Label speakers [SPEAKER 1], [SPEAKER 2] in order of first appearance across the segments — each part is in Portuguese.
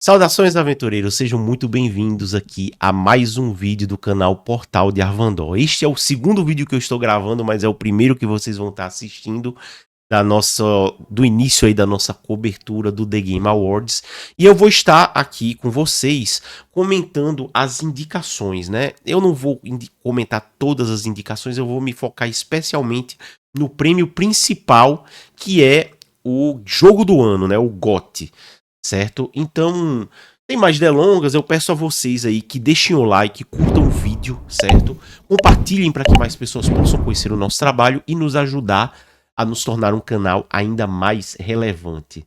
[SPEAKER 1] Saudações, aventureiros, sejam muito bem-vindos aqui a mais um vídeo do canal Portal de Arvandor. Este é o segundo vídeo que eu estou gravando, mas é o primeiro que vocês vão estar assistindo do início aí da nossa cobertura do The Game Awards. E eu vou estar aqui com vocês comentando as indicações, né? Eu não vou comentar todas as indicações, eu vou me focar especialmente no prêmio principal, que é o jogo do ano, né? O GOT. Certo? Então, sem mais delongas, eu peço a vocês aí que deixem o like, curtam o vídeo, certo? Compartilhem para que mais pessoas possam conhecer o nosso trabalho e nos ajudar a nos tornar um canal ainda mais relevante.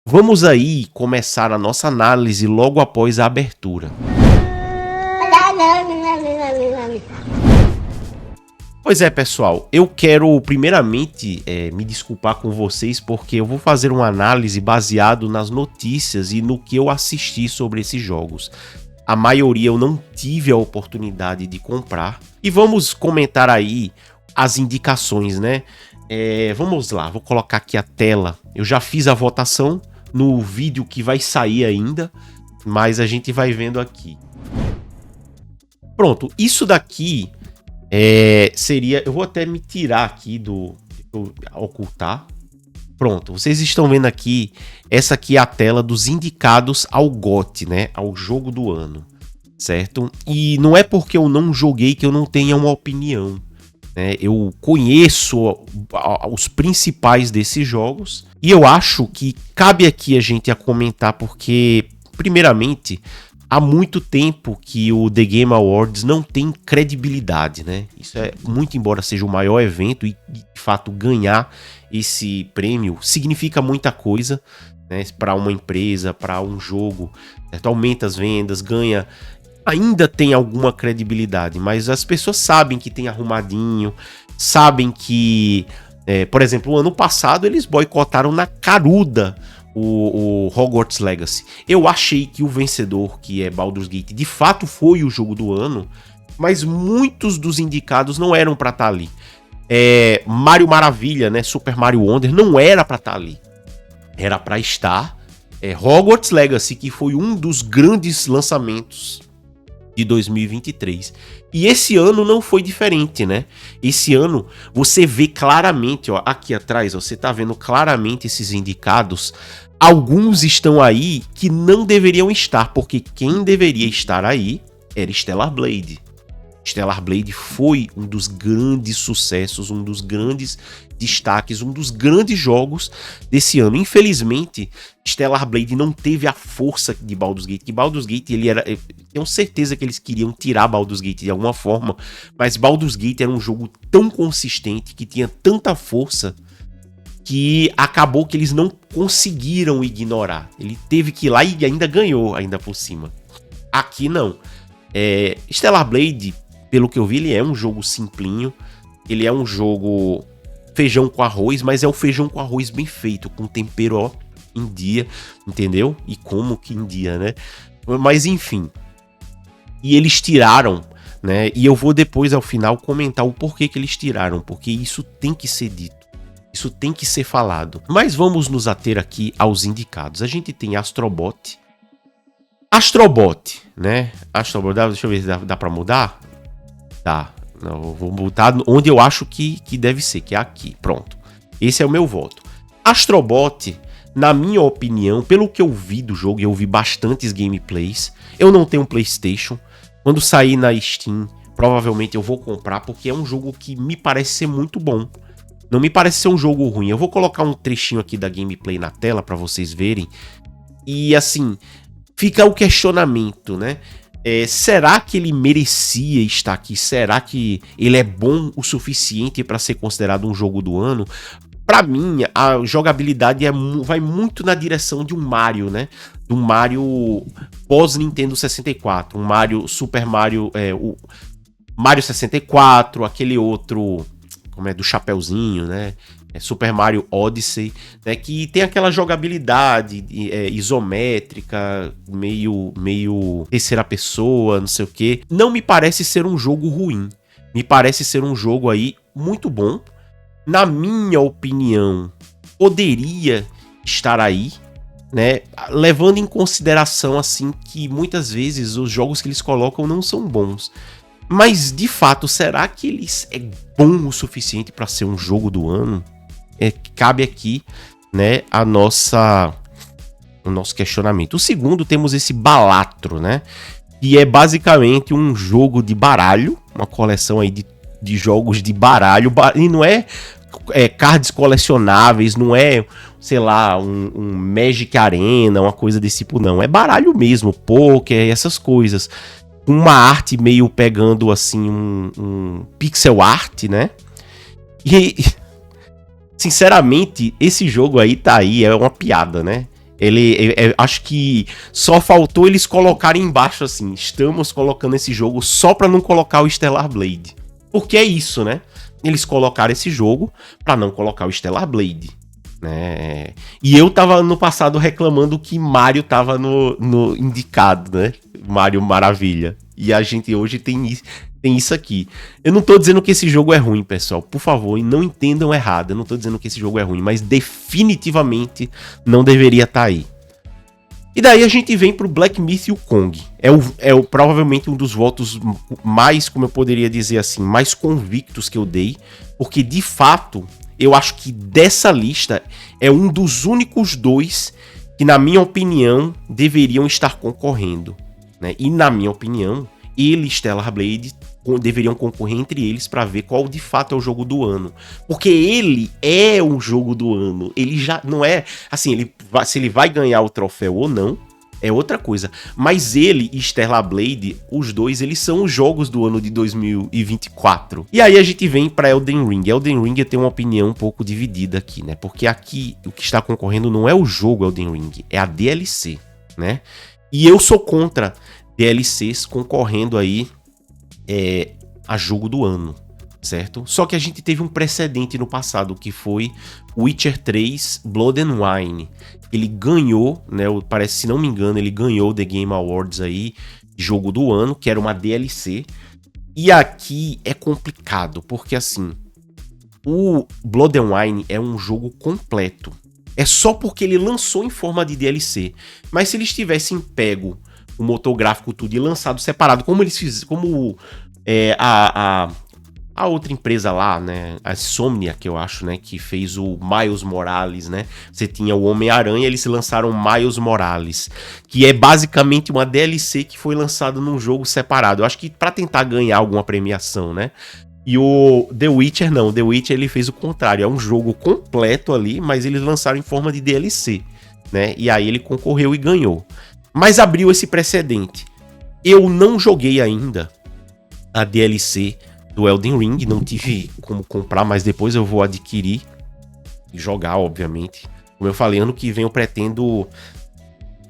[SPEAKER 1] Vamos aí começar a nossa análise logo após a abertura. Pois é, pessoal, eu quero primeiramente me desculpar com vocês porque eu vou fazer uma análise baseado nas notícias e no que eu assisti sobre esses jogos. A maioria eu não tive a oportunidade de comprar. E vamos comentar aí as indicações, né? Vamos lá, vou colocar aqui a tela. Eu já fiz a votação no vídeo que vai sair ainda, mas a gente vai vendo aqui. Pronto, isso daqui... seria, eu vou até me tirar aqui ocultar. Pronto, vocês estão vendo aqui, essa aqui é a tela dos indicados ao GOT, né, ao jogo do ano, certo? E não é porque eu não joguei que eu não tenha uma opinião, né? Eu conheço os principais desses jogos e eu acho que cabe aqui a gente a comentar porque, primeiramente, há muito tempo que o The Game Awards não tem credibilidade, né? Isso é, muito embora seja o maior evento e de fato ganhar esse prêmio significa muita coisa, né? Para uma empresa, para um jogo, certo? Aumenta as vendas, ganha, ainda tem alguma credibilidade, mas as pessoas sabem que tem arrumadinho, sabem que, por exemplo, o ano passado eles boicotaram na caruda o Hogwarts Legacy. Eu achei que o vencedor, que é Baldur's Gate, de fato foi o jogo do ano, mas muitos dos indicados não eram pra estar ali. Mario Maravilha, né, Super Mario Wonder, não era pra estar ali. Era pra estar Hogwarts Legacy, que foi um dos grandes lançamentos de 2023. E esse ano não foi diferente, né? Esse ano você vê claramente, ó, aqui atrás, ó, você tá vendo claramente esses indicados. Alguns estão aí que não deveriam estar, porque quem deveria estar aí era Stellar Blade. Stellar Blade foi um dos grandes sucessos, um dos grandes destaques, um dos grandes jogos desse ano. Infelizmente, Stellar Blade não teve a força de Baldur's Gate, que Baldur's Gate, eu tenho certeza que eles queriam tirar Baldur's Gate de alguma forma, mas Baldur's Gate era um jogo tão consistente, que tinha tanta força, que acabou que eles não conseguiram ignorar. Ele teve que ir lá e ainda ganhou, ainda por cima. Aqui não. Stellar Blade, pelo que eu vi, ele é um jogo simplinho, ele é um jogo feijão com arroz, mas é um feijão com arroz bem feito, com tempero, ó, em dia, entendeu? E como que em dia, né? Mas enfim. E eles tiraram, né? E eu vou depois, ao final, comentar o porquê que eles tiraram, porque isso tem que ser dito. Isso tem que ser falado. Mas vamos nos ater aqui aos indicados. A gente tem Astrobot. Astrobot, né? Astrobot, deixa eu ver se dá pra mudar. Tá. Não, eu vou botar onde eu acho que deve ser, que é aqui. Pronto. Esse é o meu voto. Astrobot, na minha opinião, pelo que eu vi do jogo, e eu vi bastantes gameplays, eu não tenho um PlayStation. Quando sair na Steam, provavelmente eu vou comprar, porque é um jogo que me parece ser muito bom. Não me parece ser um jogo ruim. Eu vou colocar um trechinho aqui da gameplay na tela para vocês verem. E assim, fica o questionamento, né? Será que ele merecia estar aqui? Será que ele é bom o suficiente para ser considerado um jogo do ano? Para mim, a jogabilidade vai muito na direção de um Mario, né? De um Mario pós-Nintendo 64. Um Mario, Super Mario, o Mario 64, aquele outro, como é, do chapeuzinho, né? Super Mario Odyssey, né, que tem aquela jogabilidade isométrica, meio terceira pessoa, não sei o que. Não me parece ser um jogo ruim. Me parece ser um jogo aí muito bom. Na minha opinião, poderia estar aí, né? Levando em consideração, assim, que muitas vezes os jogos que eles colocam não são bons. Mas, de fato, será que eles é bom o suficiente para ser um jogo do ano? Cabe aqui, né, o nosso questionamento. O segundo, temos esse Balatro, né? Que é basicamente um jogo de baralho, uma coleção aí de jogos de baralho, e não é cards colecionáveis, não é, sei lá, um Magic Arena, uma coisa desse tipo, não. É baralho mesmo, poker, essas coisas. Uma arte meio pegando, assim, um pixel art, né? E, sinceramente, esse jogo aí tá aí, é uma piada, né? Acho que só faltou eles colocarem embaixo assim, estamos colocando esse jogo só pra não colocar o Stellar Blade. Porque é isso, né? Eles colocaram esse jogo pra não colocar o Stellar Blade, né? E eu tava no passado reclamando que Mario tava no indicado, né? Mario Maravilha. E a gente hoje tem isso aqui. Eu não tô dizendo que esse jogo é ruim, pessoal. Por favor, não entendam errado. Eu não tô dizendo que esse jogo é ruim, mas definitivamente não deveria estar aí. E daí a gente vem pro Black Myth Wukong. Provavelmente um dos votos mais, como eu poderia dizer assim, mais convictos que eu dei. Porque, de fato, eu acho que dessa lista é um dos únicos dois que, na minha opinião, deveriam estar concorrendo, né? E, na minha opinião, ele e Stellar Blade deveriam concorrer entre eles para ver qual de fato é o jogo do ano. Porque ele é um jogo do ano. Ele já não é... Assim, se ele vai ganhar o troféu ou não, é outra coisa. Mas ele e Stellar Blade, os dois, eles são os jogos do ano de 2024. E aí a gente vem para Elden Ring. Elden Ring eu tenho uma opinião um pouco dividida aqui, né? Porque aqui o que está concorrendo não é o jogo Elden Ring, é a DLC, né? E eu sou contra DLCs concorrendo aí a jogo do ano, certo? Só que a gente teve um precedente no passado, que foi Witcher 3 Blood and Wine. Ele ganhou, né? Parece, se não me engano, ele ganhou o The Game Awards aí, jogo do ano, que era uma DLC. E aqui é complicado, porque assim, o Blood and Wine é um jogo completo. É só porque ele lançou em forma de DLC. Mas se eles tivessem pego o motor gráfico tudo e lançado separado, como eles fizeram, como a outra empresa lá, né, a Insomnia, que eu acho, né, que fez o Miles Morales, né, você tinha o Homem-Aranha, eles lançaram Miles Morales, que é basicamente uma DLC que foi lançado num jogo separado, eu acho que pra tentar ganhar alguma premiação, né. E o The Witcher não, o The Witcher ele fez o contrário, é um jogo completo ali, mas eles lançaram em forma de DLC, né, e aí ele concorreu e ganhou. Mas abriu esse precedente. Eu não joguei ainda a DLC do Elden Ring, não tive como comprar, mas depois eu vou adquirir e jogar, obviamente. Como eu falei, ano que vem eu pretendo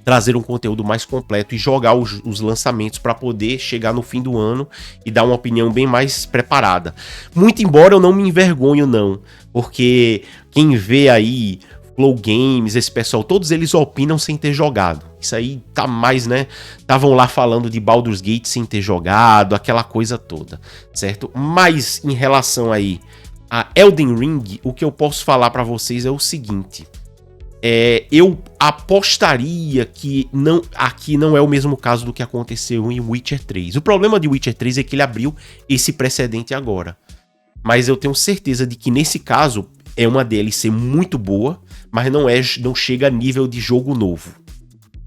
[SPEAKER 1] trazer um conteúdo mais completo e jogar os lançamentos para poder chegar no fim do ano e dar uma opinião bem mais preparada. Muito embora eu não me envergonho não, porque quem vê aí Flow Games, esse pessoal, todos eles opinam sem ter jogado. Isso aí tá mais, né? Estavam lá falando de Baldur's Gate sem ter jogado, aquela coisa toda, certo? Mas em relação aí a Elden Ring, o que eu posso falar pra vocês é o seguinte. Eu apostaria que aqui não é o mesmo caso do que aconteceu em Witcher 3. O problema de Witcher 3 é que ele abriu esse precedente agora. Mas eu tenho certeza de que nesse caso é uma DLC muito boa, mas não chega a nível de jogo novo.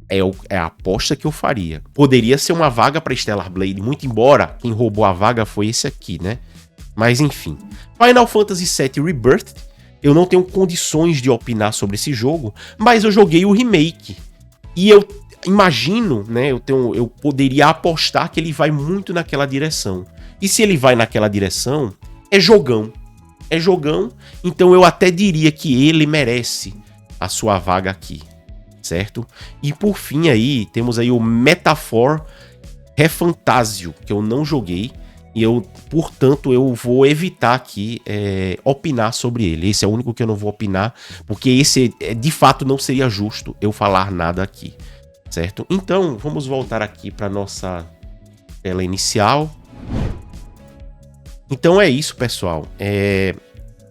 [SPEAKER 1] É a aposta que eu faria. Poderia ser uma vaga para Stellar Blade, muito embora quem roubou a vaga foi esse aqui, né? Mas enfim. Final Fantasy VII Rebirth, eu não tenho condições de opinar sobre esse jogo, mas eu joguei o remake. E eu imagino, né? Eu poderia apostar que ele vai muito naquela direção. E se ele vai naquela direção, é jogão. É jogão, então eu até diria que ele merece a sua vaga aqui, certo? E por fim aí, temos aí o Metaphor Refantasio, que eu não joguei, e portanto, eu vou evitar aqui opinar sobre ele. Esse é o único que eu não vou opinar, porque esse, de fato, não seria justo eu falar nada aqui, certo? Então, vamos voltar aqui para nossa tela inicial. Então é isso, pessoal.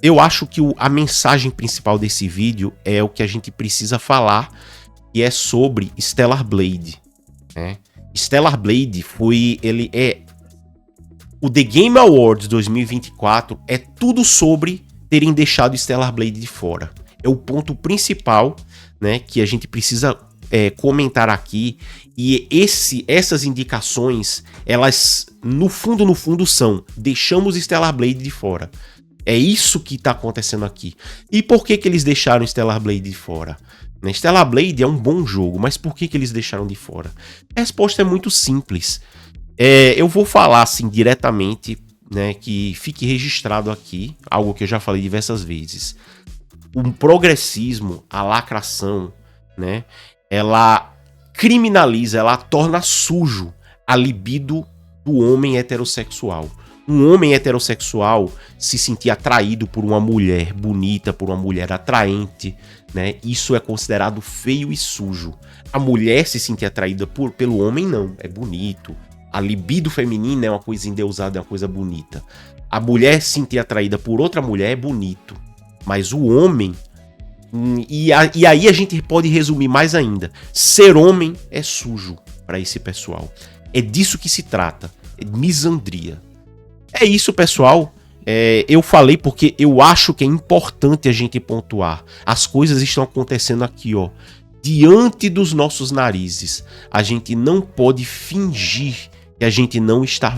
[SPEAKER 1] Eu acho que a mensagem principal desse vídeo é o que a gente precisa falar e é sobre Stellar Blade, né? Stellar Blade o The Game Awards 2024 é tudo sobre terem deixado Stellar Blade de fora. É o ponto principal, né, que a gente precisa comentar aqui. E essas indicações, elas no fundo são: deixamos Stellar Blade de fora. É isso que tá acontecendo aqui. E por que eles deixaram Stellar Blade de fora? Stellar Blade é um bom jogo, mas por que eles deixaram de fora? A resposta é muito simples. Eu vou falar assim diretamente, né, que fique registrado aqui, algo que eu já falei diversas vezes. O progressismo, a lacração, né, ela criminaliza, ela torna sujo a libido do homem heterossexual. Um homem heterossexual se sentir atraído por uma mulher bonita, por uma mulher atraente, né? Isso é considerado feio e sujo. A mulher se sentir atraída pelo homem, não. É bonito. A libido feminina é uma coisa endeusada, é uma coisa bonita. A mulher se sentir atraída por outra mulher é bonito. Mas o homem... E aí a gente pode resumir mais ainda. Ser homem é sujo para esse pessoal. É disso que se trata. É misandria. É isso, pessoal. Eu falei porque eu acho que é importante a gente pontuar. As coisas estão acontecendo aqui, ó, diante dos nossos narizes. A gente não pode fingir que a gente não está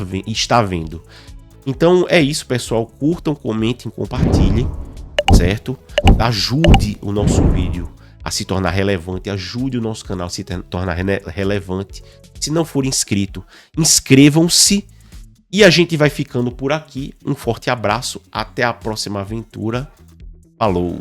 [SPEAKER 1] vendo. Então é isso, pessoal. Curtam, comentem, compartilhem, certo? Ajude o nosso vídeo a se tornar relevante. Ajude o nosso canal a se tornar relevante. Se não for inscrito, inscrevam-se. E a gente vai ficando por aqui. Um forte abraço. Até a próxima aventura. Falou!